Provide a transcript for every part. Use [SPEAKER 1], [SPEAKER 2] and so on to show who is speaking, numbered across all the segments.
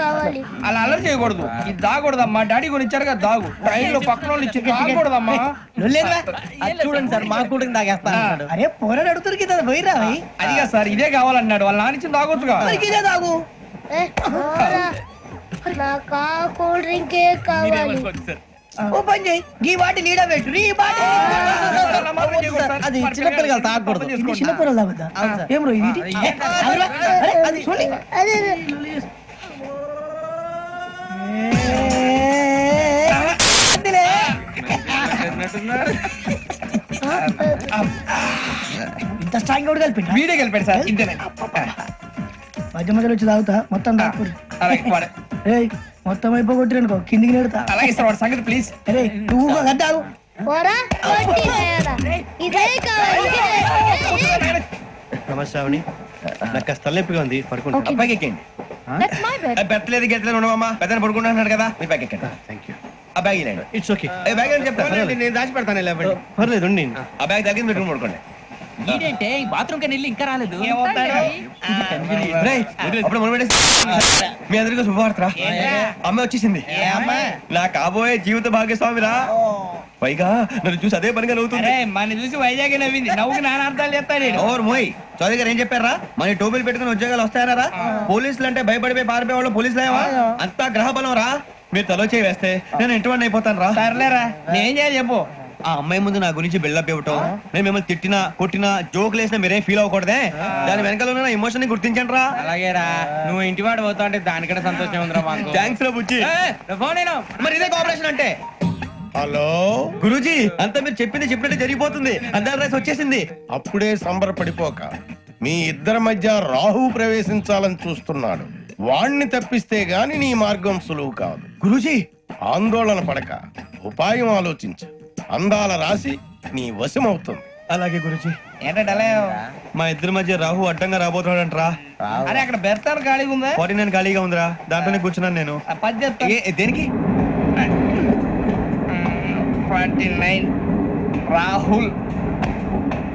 [SPEAKER 1] కావాలి.
[SPEAKER 2] అలా అల్లరి చేయకూడదు. ఇది దాగకూడదమ్మా. డాడీ కొని ఇచ్చారు కదా దాగు. ట్రైన్ లో పక్కన వాళ్ళు ఇచ్చి దాగకూడదమ్మా.
[SPEAKER 3] చూడండి సార్, మా కూడా తాగేస్తా.
[SPEAKER 4] అరే పోరాడు అడుగుతారు కదా, పోయిరా.
[SPEAKER 2] అదిగా సార్, ఇదే కావాలన్నాడు. వాళ్ళ నాన్న ఇచ్చింది తాగొచ్చుగా.
[SPEAKER 4] ఇదే తాగు.
[SPEAKER 1] నాకు కూల్ డ్రింకే కావాలి.
[SPEAKER 4] ఓ పని చేయి, ఈ బాటి లీడ పెట్టు. ఈ బాటి
[SPEAKER 3] అది చిన్నపిల్లలు తాగకూడదు.
[SPEAKER 4] చిన్నపిల్లలు తాగుతా. ఏం రో ఇది? అది చూడండి. ఇంత స్ట్రాంగ్ కూడా కలిపి
[SPEAKER 2] వీడే కలిపాడు సార్. ఇంతేనే.
[SPEAKER 4] మధ్య మధ్యలో వచ్చి తాగుతా. మొత్తం తాగుతారు. మొత్తం అయిపోగొట్టి అనుకో, కిందికి నేడుతా.
[SPEAKER 2] అలాగే సార్, వాడి సంగతి ప్లీజ్.
[SPEAKER 4] అరే నువ్వు కదా తాగు.
[SPEAKER 1] ఇదే కావాలి.
[SPEAKER 3] నమస్కారం. నాకు కాస్త తలెప్పిగా ఉంది, పడుకుంటా.
[SPEAKER 2] పైకి ఎక్కండి. పెట్టలేదు గెట్టలేదు ఉండవమ్మా. పెద్దని పడుకుంటున్నాడు కదా, మీరు పైకి ఎక్కండి. Thank you. ఆ బ్యాగ్ ఇలాండి.
[SPEAKER 3] It's okay.
[SPEAKER 2] బ్యాగ్ అని చెప్తాను, నేను దాచి పెడతాను.
[SPEAKER 3] పర్లేదు.
[SPEAKER 2] ఆ బ్యాగ్ తగ్గింది, మీరు పడుకోండి.
[SPEAKER 5] ఏంటంటే బాత్రూమ్ కని ఇంకా రాలేదు.
[SPEAKER 2] మీ అందరికీ శుభవార్తరా. అమ్మాయి వచ్చేసింది. నా కాబోయే జీవిత భాగ్యస్వామిరా. పైగా నన్ను చూసి అదే పనిగా నవ్వుతుంది. మన చూసి వైజాగ్ నవ్వింది. నవ్వుకి నాన్న అర్థాలు చెప్తాడు. ఓర్ మోయ్, చౌదరి గారు ఏం చెప్పారా? మన టోపీలు పెట్టుకుని ఉద్యోగాలు వస్తాయనరా? పోలీసులు అంటే భయపడిపోయి పారిపోయే వాళ్ళు పోలీసులేవా? అంతా గ్రహ బలం రా. మీరు తలో చేయి వేస్తే నేను ఇంటివాడిని అయిపోతాను రా. సర్లేరా, నేనేం చేయాలి చెప్పు. ఆ అమ్మాయి ముందు నా గురించి బిల్డప్ ఇవ్వటం, నేను మిమ్మల్ని తిట్టినా కొట్టినా జోకులు వేసినా మీరేం ఫీల్ అవ్వకూడదే. దాని వెనకాల ఉన్న ఎమోషన్ ని గుర్తించండి రా. అలాగేరా, నువ్వు ఇంటివాడు పోతా అంటే దానికంటే సంతోషం ఉందిరా. థ్యాంక్స్ రా బుజ్జి. మరి ఇదే కోఆపరేషన్ అంటే.
[SPEAKER 6] హలో
[SPEAKER 2] గురూజీ, అంతా మీరు చెప్పినట్టు జరిగిపోతుంది. అందాల రైస్ వచ్చేసింది.
[SPEAKER 6] అప్పుడే సంబరపడిపోక, మీ ఇద్దరి మధ్య రాహు ప్రవేశించాలని చూస్తున్నాడు. వాణ్ణి తప్పిస్తే గాని నీ మార్గం సులువు కాదు.
[SPEAKER 2] గురూజీ,
[SPEAKER 6] ఆందోళన పడక, ఉపాయం ఆలోచించు. అందాల రాశి నీ వశమవుతుంది.
[SPEAKER 2] అలాగే గురూజీ. ఏంటంటే మా ఇద్దరి మధ్య రాహు అడ్డంగా రాబోతున్నాడంట్రా. అరే అక్కడ బెర్తాను ఖాళీగా ఉందా? 49 ఖాళీగా ఉందిరా, దాంట్లోనే కూర్చున్నాను నేను. దేనికి? 49 రాహుల్.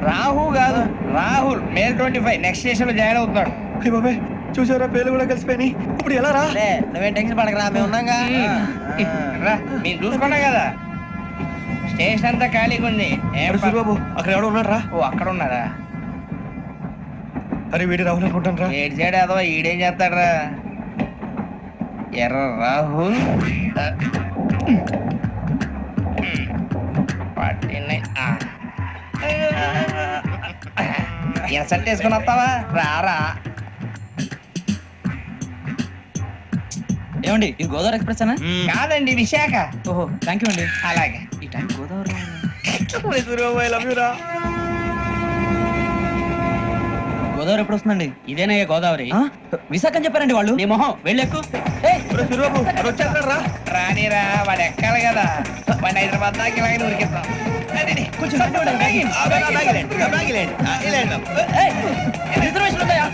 [SPEAKER 2] రాహు కాదు, రాహుల్. మే 25 నెక్స్ట్ స్టేషన్ లో జాయిన్ అవుతున్నాడు. బాబాయ్ చూసారా, పేర్లు కూడా కలిసిపోయి. ఇప్పుడు ఎలా రా?
[SPEAKER 3] నువ్వేం టెన్షన్ పడకరా, మేము ఉన్నాగా.
[SPEAKER 2] మీరు చూసుకున్నా కదా, స్టేషన్ అంతా ఖాళీగా ఉంది. బాబు అక్కడ ఎవడో ఉన్నాడు రా. ఓ అక్కడ ఉన్నారా? అరే వీడి రాహుల్ అనుకుంటాను రా. ఏడు సైడ్ అదో ఈడేం చేస్తాడు రా. ఎర్ర రాహుల్. సెట్ వేసుకుని వస్తావా? రారా.
[SPEAKER 5] ఏమండి, ఇది గోదావరి ఎక్స్ప్రెస్ అనా?
[SPEAKER 2] కాదండి, విశాఖ.
[SPEAKER 5] ఓహో, థ్యాంక్ యూ అండి.
[SPEAKER 2] అలాగే.
[SPEAKER 5] ఈ టైం గోదావరి గోదావరి ఎప్పుడు వస్తుందండి? ఇదేనయ్యా గోదావరి. విశాఖ అని చెప్పారండి వాళ్ళు. నీ మొహం వెళ్ళెక్కు.
[SPEAKER 2] రానిరా, వాడు ఎక్కాలి కదా. వాడిని హైదరాబాద్ దాకా ఇలాగే ఉరికిస్తాం.
[SPEAKER 5] రిజర్వేషన్ ఉంటాయా?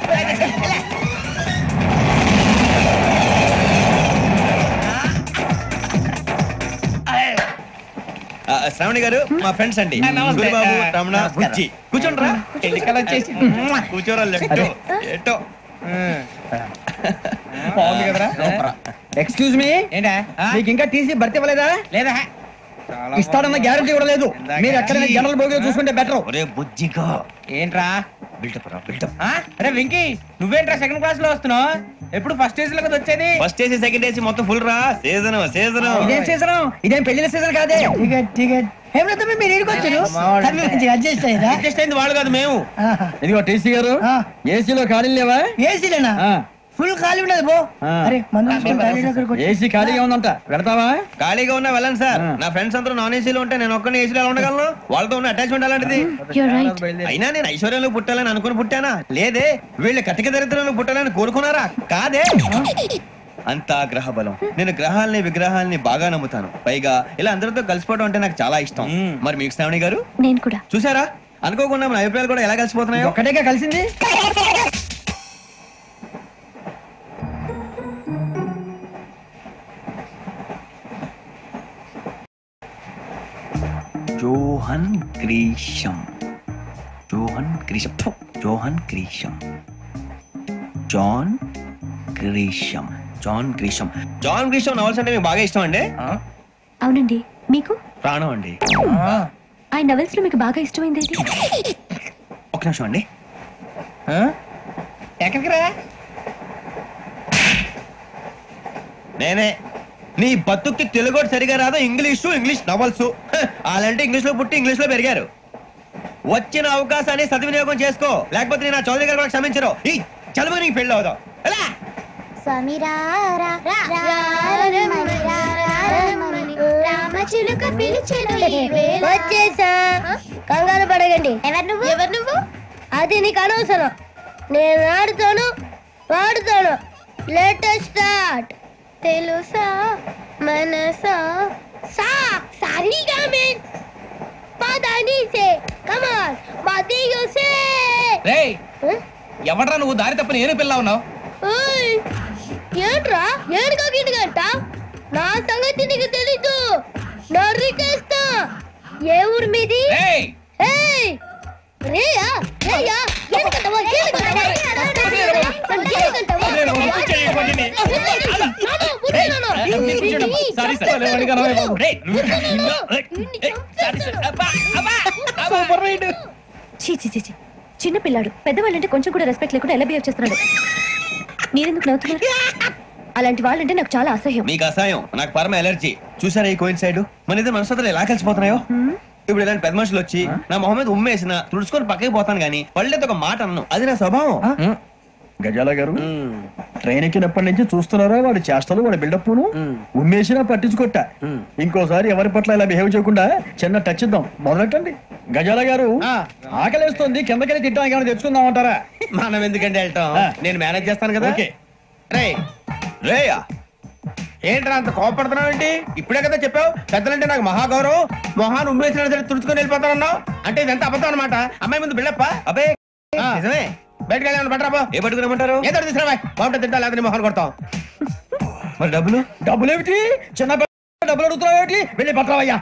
[SPEAKER 2] శ్రావణి గారు మా ఫ్రెండ్స్ అండి. గురుబాబు, రమణ, బుజ్జి. కూర్చోండి రా. ఎన్నికలు వచ్చేసి కూర్చోరా. ఎట్టో బాగుంది కదరా.
[SPEAKER 3] ఎక్స్క్యూజ్ మీ,
[SPEAKER 2] ఏంటా
[SPEAKER 3] మీకు ఇంకా టీసీ భర్తీ ఇవ్వలేదా?
[SPEAKER 2] లేదా?
[SPEAKER 3] ఇస్తాడన్న గ్యారంటీ కూడా లేదు. మీరు ఎక్కడైనా జనరల్ బోగిలో చూసుకుంటే బెటర్.
[SPEAKER 2] ఒరే బుజ్జిగా, ఏంట్రా బిల్డప్ రా బిల్డప్. అరే వెంకీ, నువ్వేంట్రా సెకండ్ క్లాస్ లో వస్తున్నావు? ఎప్పుడు ఫస్ట్ ఏసీ లో కదా వచ్చేది? ఫస్ట్ ఏసీ సెకండ్ ఏసీ మొత్తం ఫుల్ రా. సీజన్
[SPEAKER 3] ఇదేం సీజన్? ఇదేం పెళ్లిన సీజన్ కాదే.
[SPEAKER 4] టికెట్ మీరు ఇరుకొచ్చారు. అడ్జస్ట్ అయ్యారా?
[SPEAKER 2] అడ్జస్ట్ అయింది వాళ్ళు కాదు, మేము.
[SPEAKER 3] ఇదిగో టీసీ గారు, ఏసీలో ఖాళీ లేవా?
[SPEAKER 4] ఏసీలేనా? ఫుల్ ఖాళీ ఉండదు బో. అరే
[SPEAKER 3] ఏసీ ఖాళీగా ఉందంట, వెళ్తావా?
[SPEAKER 2] ఖాళీగా ఉన్నా వెళ్ళండి సార్. నా ఫ్రెండ్స్ అందరూ నాన్ ఏసీలో ఉంటే నేను ఒక్కనే ఏసీలో ఉండగలను. వాళ్ళతో ఉన్న అటాచ్మెంట్ అలాంటిది. అయినా నేను ఐశ్వర్యంలో పుట్టాలని అనుకుని పుట్టానా? లేదే. వీళ్ళు కటిక దరిద్రంలో పుట్టాలని కోరుకున్నారా? కాదే. అంతా గ్రహ బలం. నేను గ్రహాలని విగ్రహాలని బాగా నమ్ముతాను. పైగా ఇలా అందరితో కలిసిపోవడం అంటే నాకు చాలా ఇష్టం. మరి మీకు శ్రావణి గారు?
[SPEAKER 1] నేను కూడా.
[SPEAKER 2] చూసారా, అనుకోకుండా మన అభిప్రాయాలు కూడా ఎలా కలిసిపోతున్నాయి.
[SPEAKER 3] ఒక్కటేగా కలిసింది.
[SPEAKER 2] John Grisham. John Grisham. John Grisham. John Grisham. John Grisham novels అంటే మీకు బాగా ఇష్టం అండి?
[SPEAKER 7] అవునండి. మీకు?
[SPEAKER 2] ప్రాణం అండి.
[SPEAKER 7] ఆయన నవెల్స్ లో మీకు బాగా ఇష్టమైంది ఏంటి?
[SPEAKER 2] ఒక నిమిషం అండి.
[SPEAKER 3] ఎక్కడికి రా?
[SPEAKER 2] నేనే. నీ బతుక్కి తెలుగు సరిగా రాదు, ఇంగ్లీష్ నవల్స్. అలాంటి ఇంగ్లీష్ లో పుట్టి ఇంగ్లీష్ లో పెరిగారు. వచ్చిన అవకాశాన్ని సద్వినియోగం చేసుకో, లేకపోతే నేను చౌదరి గారు కూడా క్షమించరు. ఈ చదువు నీకు పెళ్ళి అవుదాం.
[SPEAKER 1] వచ్చేసా, కంగారు పడగండి. ఎవరు నువ్వు? అది నీకు అనవసరం. నేను ఆడుతాను, పాడుతాను. Latest start. తెలుసా మనసా సా సారీగా మీన్ పదని సే కమాన్ మదియో సే.
[SPEAKER 5] రేయ్, ఎవడ్రా నువ్వు? దారి తప్ప నేను పిల్ల ఉన్నావు.
[SPEAKER 1] ఓయ్ ఏంట్రా ఏడుగా గిడుగంట? నా సంగతి నీకు తెలీదు. నరికేస్తా. ఏ ఊరు మీది?
[SPEAKER 5] రేయ్,
[SPEAKER 1] ఏయ్ రేయా రేయా ఏడుగంటవా ఏడుగంటవా
[SPEAKER 5] సారీ సార్. రేయ్,
[SPEAKER 7] చీ చీ చీ, చిన్న పిల్లాడు. పెద్దవాళ్ళంటే కొంచెం కూడా రెస్పెక్ట్ లేకుండా ఎలా బిహేవ్ చేస్తున్నాడు. మీరెందుకు నవ్వుతున్నారు? అలాంటి వాళ్ళంటే నాకు చాలా అసహ్యం.
[SPEAKER 2] మీకు అసహ్యం, నాకు పరమ ఎలర్జీ. చూసారా ఈ కోయిన్ సైడ్? మన ఇద్దరు మనసులో ఎలా కలిసిపోతున్నాయో. ఇప్పుడు ఇలాంటి పెద్ద మనుషులు వచ్చి నా మొహం మీద ఉమ్మేసిన తుడుచుకొని పక్కకి పోతాను గానీ పళ్ళేతో ఒక మాట అన్నాను. అది నా స్వభావం.
[SPEAKER 3] గజాల గారు ట్రైన్ ఎక్కినప్పటి నుంచి చూస్తున్నారా వాడి చేష్టలు, వాడి బిల్డప్ను. ఉమ్మేసినా పట్టించుకోట. ఇంకోసారి ఎవరి పట్ల ఇలా బిహేవ్ చేయకుండా చిన్న టచ్ ఇద్దాం. మొదలెట్టండి. గజాల గారు ఆకలేస్తుంది, కిందకెళ్ళి తిట్టడానికి ఏమైనా తెచ్చుకుందాం అంటారా?
[SPEAKER 2] మనం ఎందుకంటే వెళ్తాం, నేను మేనేజ్ చేస్తాను కదా.
[SPEAKER 6] రేయ్
[SPEAKER 2] రేయా
[SPEAKER 6] ఏంట్రా అంత కోపడుతున్నావు ఏంటి? ఇప్పుడే కదా చెప్పావు పెద్దలంటే నాకు మహాగౌరవం, మొహాన్ని ఉమ్మేసిన సరే తుడుచుకొని వెళ్ళిపోతానన్నావు. అంటే ఇదంతా అబద్ధం అనమాట. అమ్మాయి ముందు బిళ్ళప్ప.
[SPEAKER 2] అబ్బే నిజమే.
[SPEAKER 6] బయటకు వెళ్ళి పట్టరాబో.
[SPEAKER 2] ఏ పట్టుకురమ్మంటారు?
[SPEAKER 6] ఏదో తీసుకురా బాగుంటుంది తింటా, లేదా మొహాన్ని కొడతాం.
[SPEAKER 2] మరి డబ్బులు?
[SPEAKER 3] డబ్బులు ఏమిటి? చిన్న డబ్బులు అడుగుతున్నావు ఏమిటి? వెళ్ళి పట్టరావయ్యా.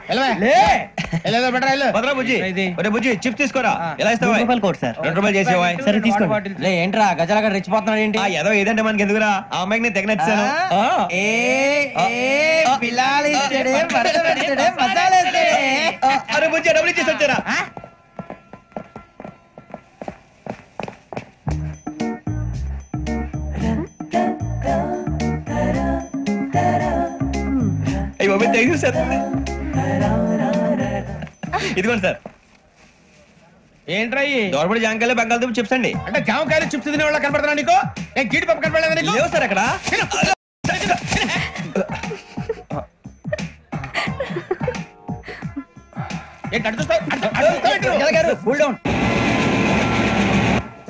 [SPEAKER 6] బెటరా
[SPEAKER 2] భద్రా బుజ్జి, ఒరే బుజ్జి చిప్స్ తీసుకోరా. ఎలా ఇస్తావా?
[SPEAKER 5] సార్.
[SPEAKER 2] 2 రూపాయలు చేసేవా?
[SPEAKER 5] సరే తీసుకోండి. లే ఏంట్రా గజాల గారు రెచ్చిపోతున్నాడు ఏంటి?
[SPEAKER 2] ఏదో ఏదంటే మనకి ఎందుకురా, ఆ అమ్మాయికి నేను తెగ నచ్చాను. అరే బుజ్జి డబ్బులు ఇచ్చేసి వచ్చారా? సార్ ఇదిగోండి సార్.
[SPEAKER 6] ఏంట్రా
[SPEAKER 2] దోరబడి జాంకాయలు బంగాళదుంప చిప్స్ అండి.
[SPEAKER 6] అంటే జామకాయలు చిప్స్ తినే వాళ్ళ కనపడుతున్నా నీకు? ఏ జీడిపప్పు కనపడలేదా నీకు?
[SPEAKER 2] లేవు సార్ అక్కడ.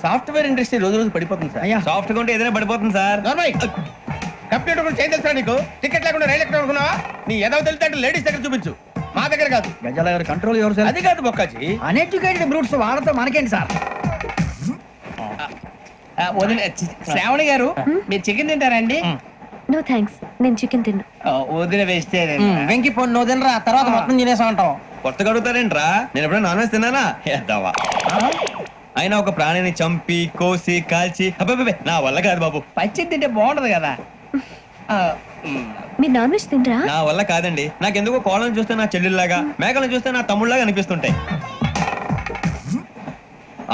[SPEAKER 6] సాఫ్ట్వేర్ ఇండస్ట్రీ రోజు రోజు పడిపోతుంది సార్.
[SPEAKER 2] సాఫ్ట్ గా ఉంటే ఏదైనా పడిపోతుంది సార్.
[SPEAKER 6] కంప్యూటర్ గురించి ఏం తెలుసా నీకు? టికెట్ లేకుండా రైలు ఎక్కడ అనుకున్నావా? నీ ఏదో తెలితే అంటే లేడీస్ దగ్గర చూపించు, మా దగ్గర కాదు.
[SPEAKER 3] గజాల గారు కంట్రోల్ ఎవరు సార్?
[SPEAKER 6] అది కాదు బొక్కాజీ.
[SPEAKER 3] అన్ఎడ్యుకేటెడ్ బ్రూట్స్ వాళ్ళతో మనకేంటి సార్?
[SPEAKER 5] శ్రావణి గారు మీరు చికెన్ తింటారండి?
[SPEAKER 7] నో థ్యాంక్స్, నేను చికెన్ తిన్నా.
[SPEAKER 5] వదిన వేస్తే వెంకి పొన్ను నువ్వు తినరా, తర్వాత మొత్తం తినేసా ఉంటాం.
[SPEAKER 2] కొత్తగా అడుగుతారేంట్రా? నేను ఎప్పుడైనా నాన్ వెజ్ తిన్నానా? ఎద్దావా. అయినా ఒక ప్రాణిని చంపి కోసి కాల్చి అబ్బాబే నా వల్ల కాదు బాబు.
[SPEAKER 5] పచ్చి తింటే బాగుంటది కదా.
[SPEAKER 7] మీరు నాన్ వెజ్ తినరా?
[SPEAKER 2] నా వల్ల కాదండి. నాకెందుకో కోళ్ళని చూస్తే నా చెల్లెల్లాగా, మేకలను చూస్తే నా తమ్ముళ్ళలాగా అనిపిస్తుంటాయి.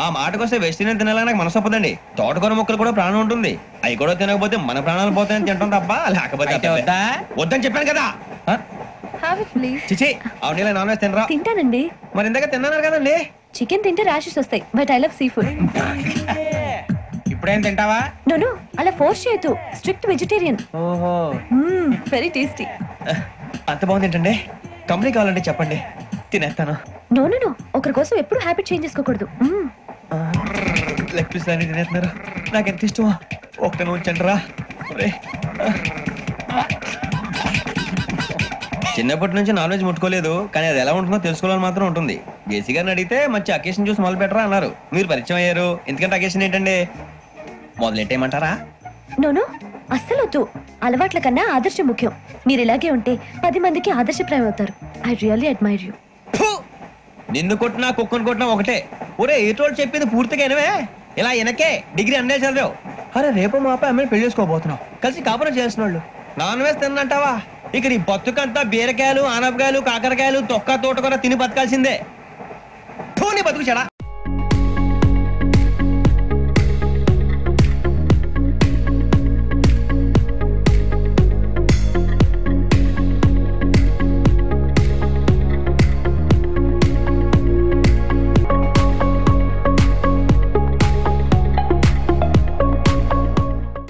[SPEAKER 2] ఆ మాటకొస్తే వెస్టిరియన్ తినాలని నాకు మనసు ఒప్పదండి. తోటకూర మొక్కలు కూడా ప్రాణం ఉంటుంది. అవి కూడా తినకపోతే మన ప్రాణాలు పోతాయని తింటాం తప్ప లేకపోతే వద్దని చెప్పాను కదా. చిచి అవునీ నాన్ వెజ్ తినరా?
[SPEAKER 7] తింటానండి.
[SPEAKER 2] మరి ఇందాక తిన్నాను కదండి.
[SPEAKER 7] చికెన్ తింటే ర్యాషెస్ వస్తాయి, but I love sea food.
[SPEAKER 5] ఇప్పుడేం తింటావా?
[SPEAKER 7] నో అలా ఫోర్స్ చేయొద్దు. Strict vegetarian.
[SPEAKER 5] ఓహో,
[SPEAKER 7] వెరీ టేస్టీ.
[SPEAKER 2] అంత బాగుంది ఏంటండి? కంపెనీ కావాలంటే చెప్పండి, తినేస్తాను.
[SPEAKER 7] నో ఒకరి కోసం ఎప్పుడు హ్యాబిట్ చేంజ్ చేసుకోకూడదు.
[SPEAKER 2] లెగ్ పీస్ అన్ని తినేస్తున్నారు. నాకు ఎంత ఇష్టమో ఒకటే ఉంచండి రా. చిన్నప్పటి నుంచి నాన్ వెజ్ ముట్టుకోలేదు, కానీ అది ఎలా ఉంటుందో తెలుసుకోవాలని మాత్రం ఉంటుంది. జేసీ గారిని అడిగితే మంచి అకేషన్ చూసి మొదలు పెట్టరా అన్నారు. మీరు పరిచయం అయ్యారు, ఎందుకంటే అకేషన్ ఏంటండి? మొదలెట్టేయమంటారా?
[SPEAKER 7] నో అస్సలు వద్దు. అలవాట్ల కన్నా ఆదర్శం ముఖ్యం. మీరు ఇలాగే ఉంటే 10 మందికి ఆదర్శప్రాయం అవుతారు. I really admire you.
[SPEAKER 2] నిన్ను కొట్టినా కుక్కను కొట్టినా ఒకటే. ఒరే ఏటోళ్ళు చెప్పింది పూర్తిగా వినవే. ఇలా వెనకే డిగ్రీ అన్నే చదివావు. అరే రేపు మా అబ్బాయి అమ్మని పెళ్లి చేసుకోబోతున్నావు కలిసి కాపురం చేసిన వాళ్ళు నాన్ వేసి తిన్నంటావా ఇక నీ బతుకంతా బీరకాయలు ఆనపకాయలు కాకరకాయలు తొక్క తోట కూడా తిని బతకాల్సిందే నీ బతుకు చెడా